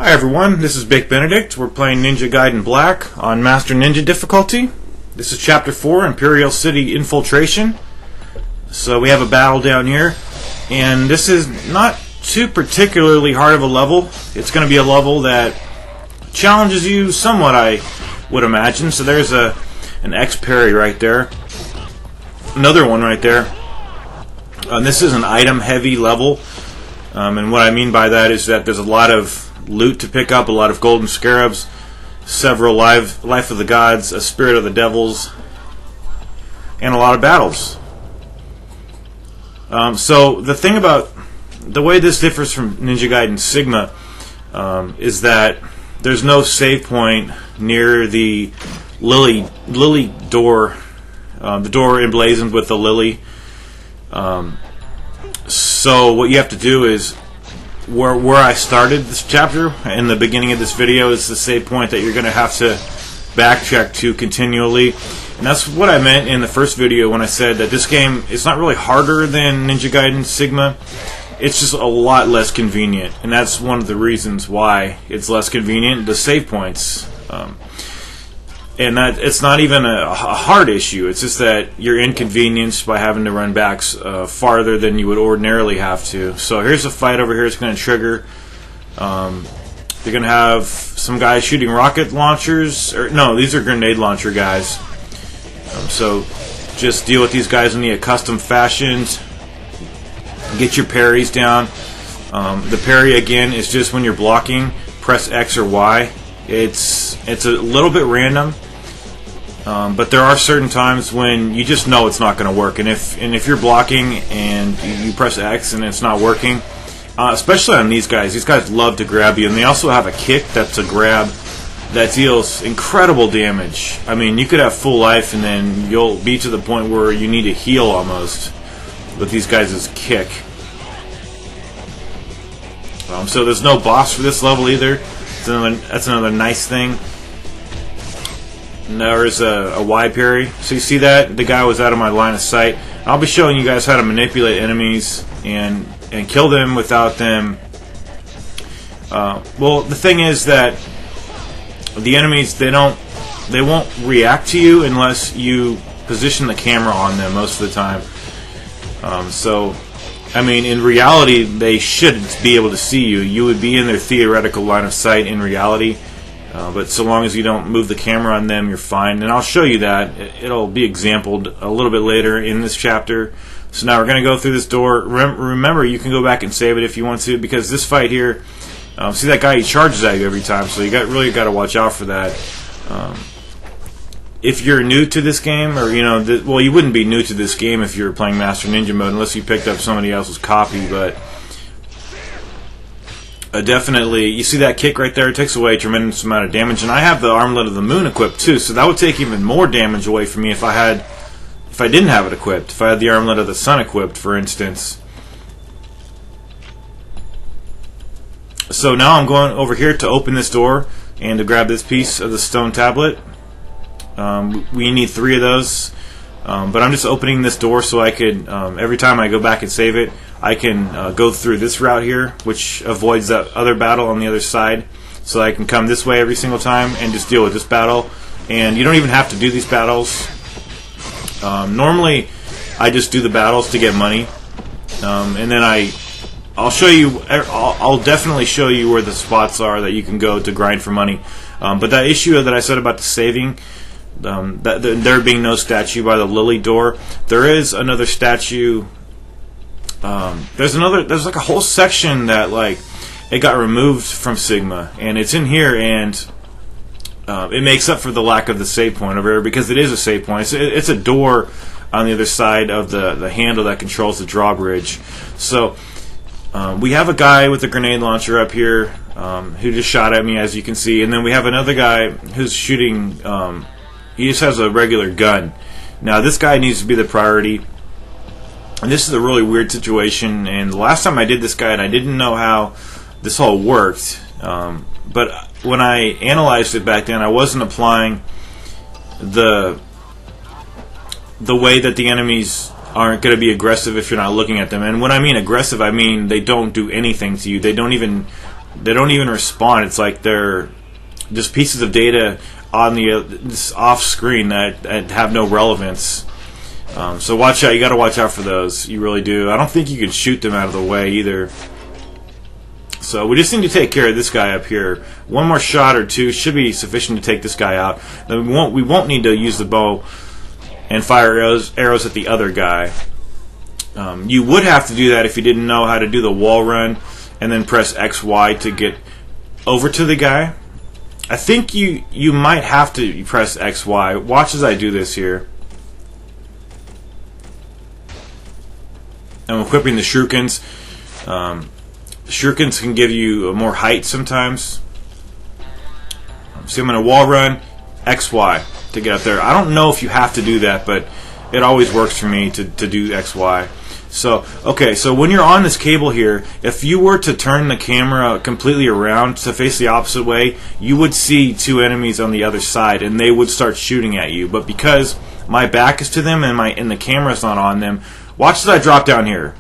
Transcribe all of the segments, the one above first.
Hi everyone, this is Big Benedict. We're playing Ninja Gaiden Black on Master Ninja difficulty. This is Chapter 4, Imperial City Infiltration. So we have a battle down here, and this is not too particularly hard of a level. It's going to be a level that challenges you somewhat, I would imagine. So there's an X parry right there. Another one right there. This is an item heavy level. And what I mean by that is that there's a lot of loot to pick up, a lot of Golden Scarabs, several Life of the Gods, a Spirit of the Devils, and a lot of battles. So the thing about the way this differs from Ninja Gaiden Sigma is that there's no save point near the lily door, the door emblazoned with the lily. So what you have to do is where I started this chapter in the beginning of this video is the save point that you're going to have to backtrack to continually. And that's what I meant in the first video when I said that this game is not really harder than Ninja Gaiden Sigma. It's just a lot less convenient. And that's one of the reasons why it's less convenient, the save points. And that it's not even a hard issue. It's just that you're inconvenienced by having to run back farther than you would ordinarily have to. So here's a fight over here. It's going to trigger. You're going to have some guys shooting rocket launchers. No, these are grenade launcher guys. So just deal with these guys in the accustomed fashions. Get your parries down. The parry, again, is just when you're blocking, press X or Y. It's a little bit random. But there are certain times when you just know it's not going to work, and if you're blocking and you press X and it's not working, especially on these guys love to grab you, and they also have a kick that's a grab that deals incredible damage. I mean, you could have full life and then you'll be to the point where you need to heal almost with these guys' kick. So there's no boss for this level either. That's another nice thing. And there's a Y parry. So you see that? The guy was out of my line of sight. I'll be showing you guys how to manipulate enemies and kill them without them. Well, the thing is that the enemies, they won't react to you unless you position the camera on them most of the time. So, I mean, in reality, they should be able to see you. You would be in their theoretical line of sight in reality. But so long as you don't move the camera on them, you're fine. And I'll show you that. It'll be exampled a little bit later in this chapter. So now we're going to go through this door. Remember, you can go back and save it if you want to, because this fight here, see that guy, he charges at you every time, so you really got to watch out for that. If you're new to this game, or well, you wouldn't be new to this game if you were playing Master Ninja mode, unless you picked up somebody else's copy, but definitely, you see that kick right there? It takes away a tremendous amount of damage, and I have the Armlet of the Moon equipped too, so that would take even more damage away from me if I didn't have it equipped. If I had the Armlet of the Sun equipped, for instance. So now I'm going over here to open this door and to grab this piece of the stone tablet. We need 3 of those, but I'm just opening this door so I could, every time I go back and save it, I can go through this route here, which avoids that other battle on the other side. So I can come this way every single time and just deal with this battle. And you don't even have to do these battles. Normally, I just do the battles to get money, and then I'll show you. I'll definitely show you where the spots are that you can go to grind for money. But that issue that I said about the saving, that there being no statue by the lily door, there is another statue. There's like a whole section that it got removed from Sigma, and it's in here, and it makes up for the lack of the save point over here, because it is a save point. It's a door on the other side of the handle that controls the drawbridge. So we have a guy with a grenade launcher up here who just shot at me, as you can see, and then we have another guy who's shooting. He just has a regular gun. Now this guy needs to be the priority. And this is a really weird situation, and the last time I did this guide, I didn't know how this all worked, but when I analyzed it back then, I wasn't applying the way that the enemies aren't going to be aggressive if you're not looking at them. And when I mean aggressive, I mean they don't do anything to you. They don't even they don't even respond. It's like they're just pieces of data on the this off screen that have no relevance. So watch out. You got to watch out for those. You really do. I don't think you can shoot them out of the way either. So we just need to take care of this guy up here. One more shot or two should be sufficient to take this guy out. Then we won't need to use the bow and fire arrows at the other guy. You would have to do that if you didn't know how to do the wall run and then press XY to get over to the guy. I think you might have to press XY. Watch as I do this here. I'm equipping the Shurikens. Shurikens can give you more height sometimes. See, I'm going to wall run XY to get up there. I don't know if you have to do that, but it always works for me to do XY. So, okay, so when you're on this cable here, if you were to turn the camera completely around to face the opposite way, you would see two enemies on the other side, and they would start shooting at you. But because my back is to them and the camera's not on them, watch as I drop down here.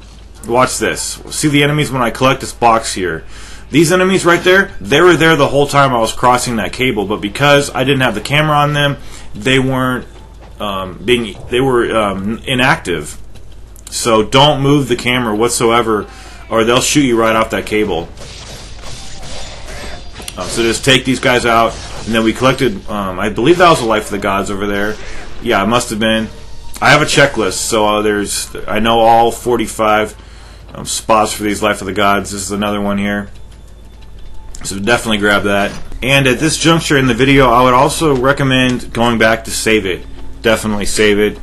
Watch this. See the enemies when I collect this box here. These enemies right there, they were there the whole time I was crossing that cable, but because I didn't have the camera on them, they weren't inactive. So don't move the camera whatsoever, or they'll shoot you right off that cable. So just take these guys out, and then we collected. I believe that was the Life of the Gods over there. Yeah, it must have been. I have a checklist, so I know all 45 spots for these Life of the Gods. This is another one here. So definitely grab that. And at this juncture in the video, I would also recommend going back to save it. Definitely save it.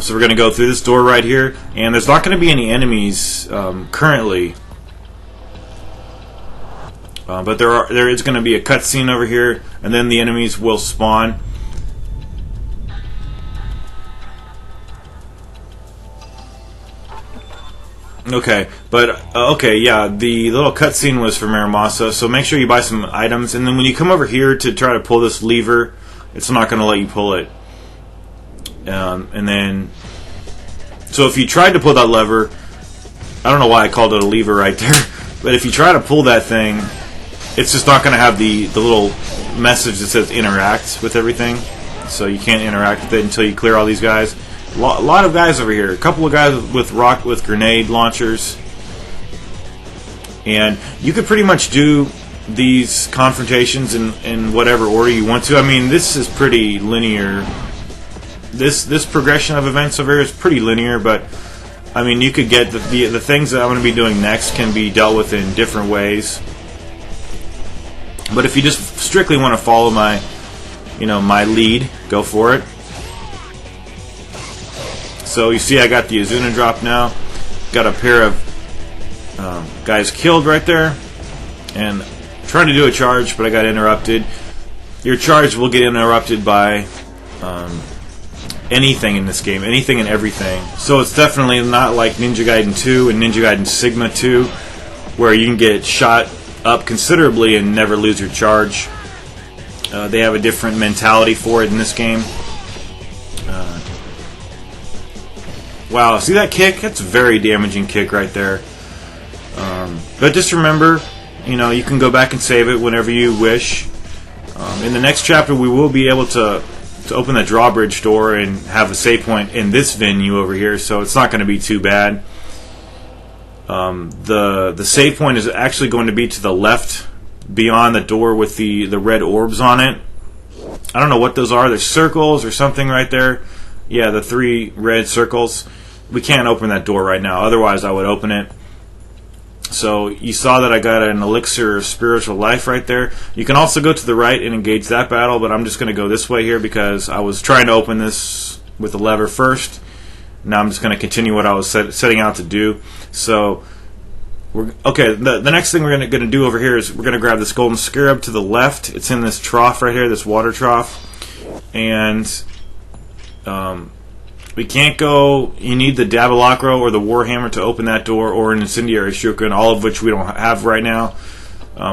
So we're going to go through this door right here, and there's not going to be any enemies currently. But there is going to be a cutscene over here, and then the enemies will spawn. Okay, but okay, yeah, the little cutscene was for Maramasa, so make sure you buy some items, and then when you come over here to try to pull this lever, it's not going to let you pull it. And then, so if you tried to pull that lever, I don't know why I called it a lever right there, but if you try to pull that thing, it's just not going to have the little message that says interact with everything, so you can't interact with it until you clear all these guys. A lot of guys over here. A couple of guys with grenade launchers. And you could pretty much do these confrontations in whatever order you want to. I mean, this is pretty linear. This progression of events over here is pretty linear, but I mean, you could get the things that I'm going to be doing next can be dealt with in different ways. But if you just strictly want to follow my lead, go for it. So you see I got the Azuna drop now. Got a pair of guys killed right there. And trying to do a charge, but I got interrupted. Your charge will get interrupted by anything in this game. Anything and everything. So it's definitely not like Ninja Gaiden 2 and Ninja Gaiden Sigma 2, where you can get shot up considerably and never lose your charge. They have a different mentality for it in this game. Wow, see that kick? That's a very damaging kick right there. But just remember, you can go back and save it whenever you wish. In the next chapter, we will be able to open the drawbridge door and have a save point in this venue over here, so it's not going to be too bad. The save point is actually going to be to the left beyond the door with the red orbs on it. I don't know what those are. There's circles or something right there. Yeah, the 3 red circles. We can't open that door right now, otherwise I would open it. So you saw that I got an elixir of spiritual life right there. You can also go to the right and engage that battle, but I'm just going to go this way here because I was trying to open this with the lever first. Now I'm just going to continue what I was setting out to do. So, the next thing we're going to do over here is we're going to grab this Golden Scarab to the left. It's in this trough right here, this water trough. And we can't go. You need the Dabalacro or the Warhammer to open that door, or an Incendiary Shuriken, all of which we don't have right now.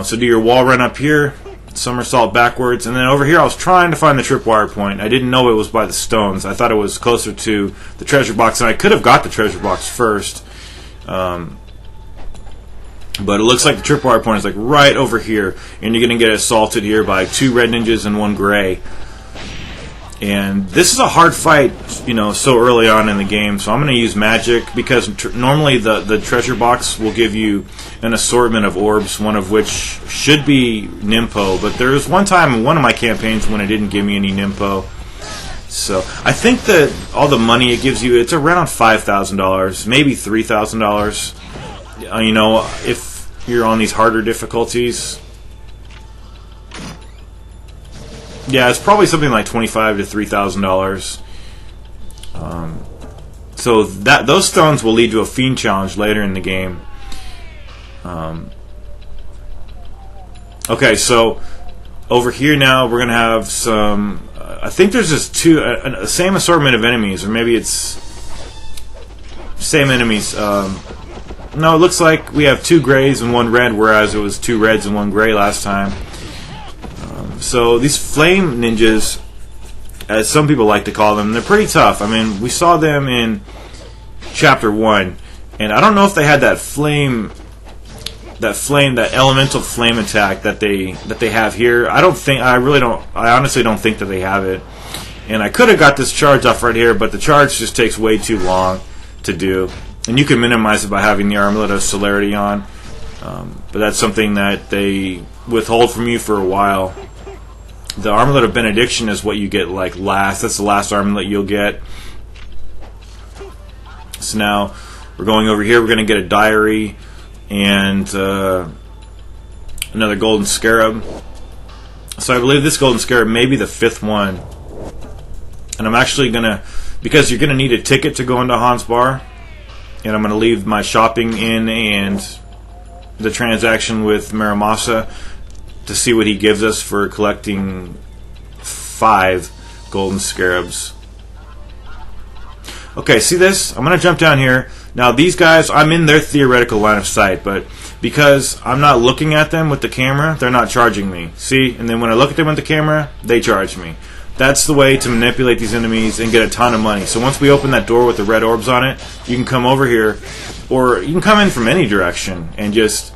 So do your wall run up here somersault backwards, and then over here I was trying to find the tripwire point. I didn't know it was by the stones. I thought it was closer to the treasure box, and I could have got the treasure box first. But it looks like the tripwire point is like right over here, and you're going to get assaulted here by 2 red ninjas and 1 gray. And this is a hard fight, you know, so early on in the game. So I'm going to use magic because normally the treasure box will give you an assortment of orbs, one of which should be Nimpo. But there was one time in one of my campaigns when it didn't give me any Nimpo. So I think that all the money it gives you, it's around $5,000, maybe $3,000. You know, if you're on these harder difficulties. Yeah, it's probably something like $2,500 to $3,000. So those stones will lead to a fiend challenge later in the game. Okay, so over here now we're gonna have some. I think there's just the same assortment of enemies, or maybe it's same enemies. No, it looks like we have 2 grays and 1 red, whereas it was 2 reds and 1 gray last time. So these flame ninjas, as some people like to call them, they're pretty tough. I mean, we saw them in Chapter 1, and I don't know if they had that elemental flame attack that they have here. I honestly don't think that they have it. And I could have got this charge off right here, but the charge just takes way too long to do. And you can minimize it by having the Armlet of Celerity on. But that's something that they withhold from you for a while. The Armlet of Benediction is what you get like last. That's the last armlet you'll get. So now we're going over here. We're going to get a diary and another Golden Scarab. So I believe this Golden Scarab may be the 5th one. And I'm actually going to, because you're going to need a ticket to go into Han's Bar, and I'm going to leave my shopping in and the transaction with Muramasa to see what he gives us for collecting 5 Golden Scarabs. Okay, see this? I'm going to jump down here. Now these guys, I'm in their theoretical line of sight, but because I'm not looking at them with the camera, they're not charging me. See? And then when I look at them with the camera, they charge me. That's the way to manipulate these enemies and get a ton of money. So once we open that door with the red orbs on it, you can come over here, or you can come in from any direction and just...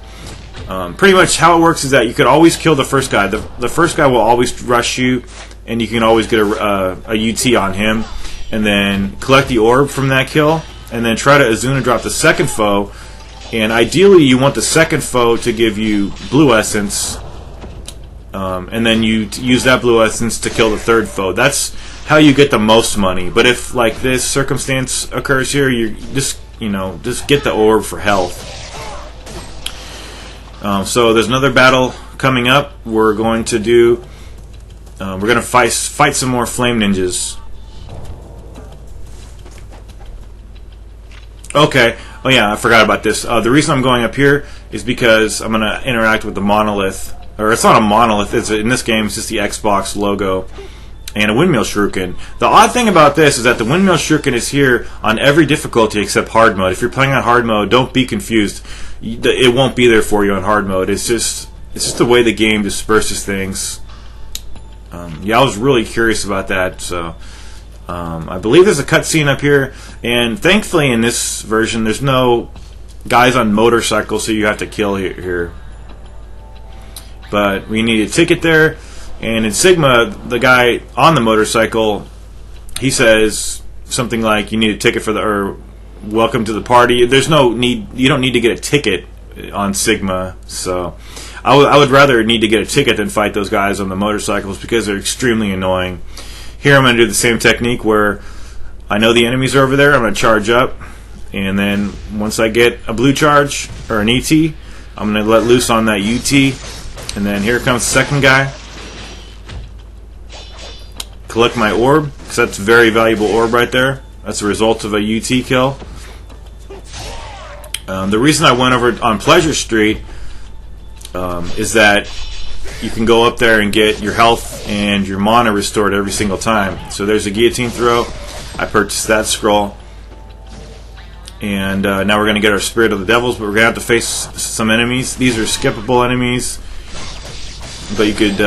pretty much how it works is that you could always kill the first guy. The first guy will always rush you, and you can always get a UT on him, and then collect the orb from that kill, and then try to Azuna drop the second foe. And ideally, you want the second foe to give you blue essence, and then you use that blue essence to kill the third foe. That's how you get the most money. But if like this circumstance occurs here, you just get the orb for health. So there's another battle coming up. We're going to do. We're going to fight some more flame ninjas. Okay. Oh yeah, I forgot about this. The reason I'm going up here is because I'm going to interact with the monolith. Or it's not a monolith. In this game, it's just the Xbox logo and a Windmill Shuriken. The odd thing about this is that the Windmill Shuriken is here on every difficulty except hard mode. If you're playing on hard mode, don't be confused. It won't be there for you on hard mode. It's just the way the game disperses things. Yeah, I was really curious about that. So I believe there's a cutscene up here, and thankfully in this version there's no guys on motorcycles, so you have to kill here. But we need a ticket there, and in Sigma, the guy on the motorcycle, he says something like, "You need a ticket for or welcome to the party." There's no need. You don't need to get a ticket on Sigma. So I would rather need to get a ticket than fight those guys on the motorcycles because they're extremely annoying. Here I'm going to do the same technique where I know the enemies are over there. I'm going to charge up, and then once I get a blue charge or an ET, I'm going to let loose on that UT, and then here comes the second guy. Collect my orb, because that's a very valuable orb right there. That's a result of a UT kill. The reason I went over on Pleasure Street is that you can go up there and get your health and your mana restored every single time. So there's a guillotine throw. I purchased that scroll. And now we're going to get our Spirit of the Devils, but we're going to have to face some enemies. These are skippable enemies. but you could.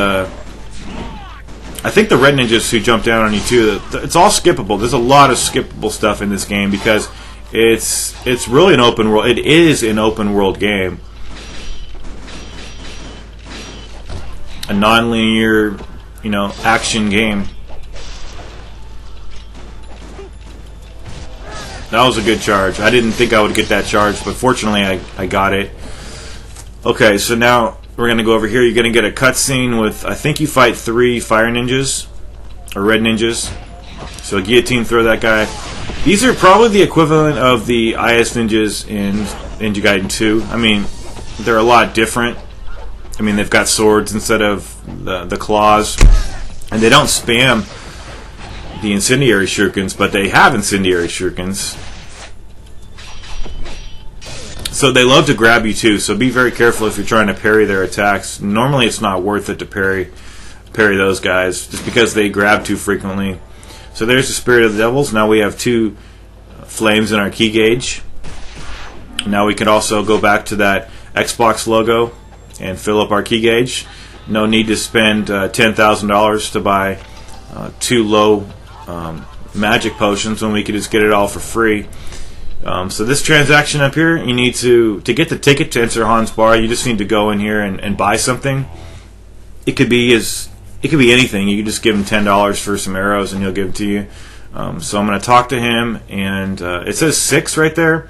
I think the red ninjas who jump down on you too. It's all skippable. There's a lot of skippable stuff in this game because it's really an open world. It is an open world game, a non-linear, action game. That was a good charge. I didn't think I would get that charge, but fortunately I got it. Okay, so now we're going to go over here. You're going to get a cutscene with, I think you fight 3 fire ninjas, or red ninjas. So guillotine, throw that guy. These are probably the equivalent of the IS ninjas in Gaiden 2. I mean, they're a lot different. I mean, they've got swords instead of the claws. And they don't spam the incendiary shurikens, but they have incendiary shurikens. So they love to grab you too, so be very careful if you're trying to parry their attacks. Normally it's not worth it to parry those guys, just because they grab too frequently. So there's the Spirit of the Devils. Now we have 2 flames in our key gauge. Now we can also go back to that Xbox logo and fill up our key gauge. No need to spend $10,000 to buy 2 low magic potions when we could just get it all for free. So this transaction up here, you need to get the ticket to enter Hans Bar. You just need to go in here and buy something. It could be anything. You can just give him $10 for some arrows, and he'll give it to you. So I'm going to talk to him, and it says 6 right there,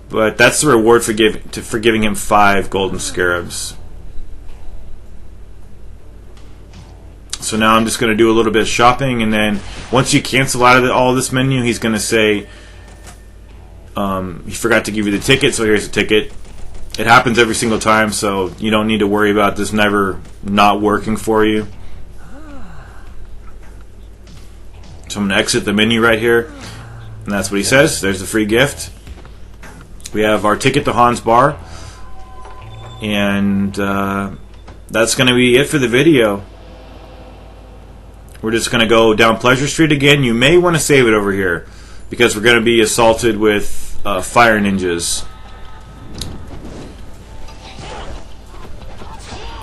but that's the reward for giving him 5 Golden Scarabs. So now I'm just going to do a little bit of shopping, and then once you cancel out of all of this menu, he's going to say, he forgot to give you the ticket, so here's the ticket. It happens every single time, so you don't need to worry about this never not working for you. So I'm going to exit the menu right here, and that's what he says. There's the free gift. We have our ticket to Hans Bar, and that's going to be it for the video. We're just going to go down Pleasure Street again. You may want to save it over here, because we're going to be assaulted with fire ninjas.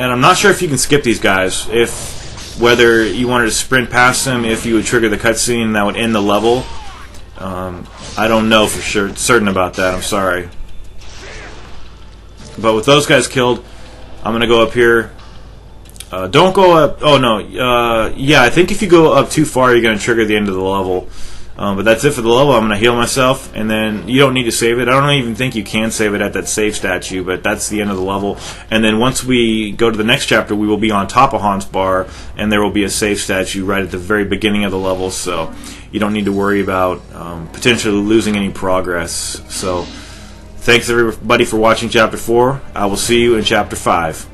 And I'm not sure if you can skip these guys. Whether you wanted to sprint past them, if you would trigger the cutscene, that would end the level. I don't know for certain about that. I'm sorry. But with those guys killed, I'm going to go up here. Don't go up. Oh no. Yeah, I think if you go up too far, you're going to trigger the end of the level. But that's it for the level. I'm going to heal myself, and then you don't need to save it. I don't even think you can save it at that save statue, but that's the end of the level. And then once we go to the next chapter, we will be on top of Hans Bar, and there will be a save statue right at the very beginning of the level, so you don't need to worry about potentially losing any progress. So thanks everybody for watching Chapter 4. I will see you in Chapter 5.